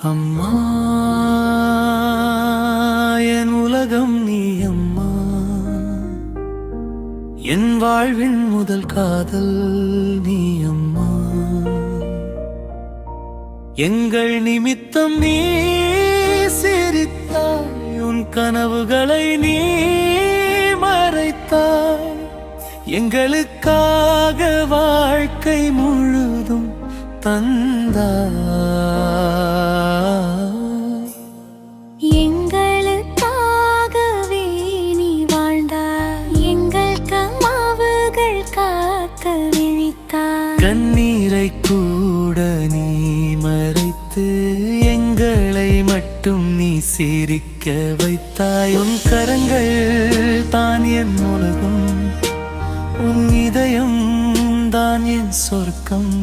அம்மா என் உலகம் நீ அம்மா, என் வாழ்வின் முதல் காதல் நீ அம்மா. எங்கள் நிமித்தம் நீ சிரித்தாய், உன் கனவுகளை நீ மறைத்தாய். எங்களுக்காக வாழ்க்கை முழுதும் தந்தாய். எங்களுக்காகவே நீ வாழ்ந்தாய், எங்கள் கனவுகள் காக்க விழித்தாய். கண்ணீரை கூட நீ மறைத்து எங்களை மட்டும் நீ சிரிக்க வைத்தாய். உன் கரங்கள் தான் என் உலகம், உன் இதயம் தான் என் சொர்க்கம்.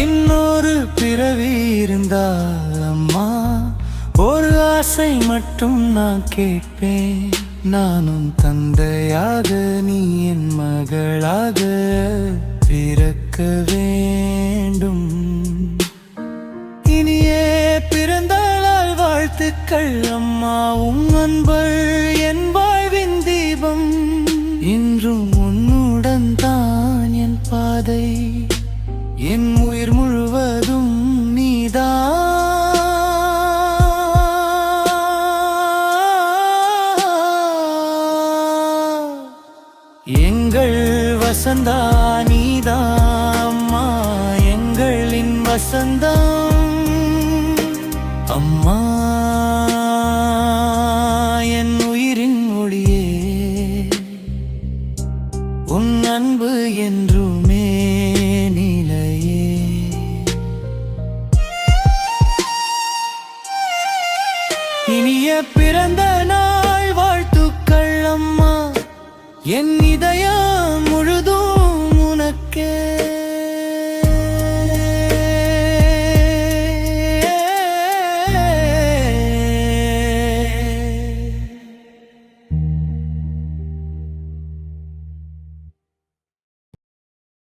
இன்னொரு பிறவி இருந்தால் அம்மா, ஒரு ஆசை மட்டும் நான் கேட்பேன். நானும் தந்தையாக நீ என் மகளாக பிறக்க வேண்டும். இனியே பிறந்தாளால் வாழ்த்துக்கள் அம்மா, உன் அன்பள் என் வாழ்வின் தீபம். இன்றும் உன்னுடன் தான் என் பாதை, என் உயிர் முழுவதும் நீதான். எங்கள் வசந்தா நீதான் அம்மா, எங்களின் வசந்தம். அம்மா என் உயிரின் ஒளியே, உன் அன்பு என்றுமே நிலையே. இனிய பிறந்த நாள் வாழ்த்துக்கள் அம்மா, என் இதயம்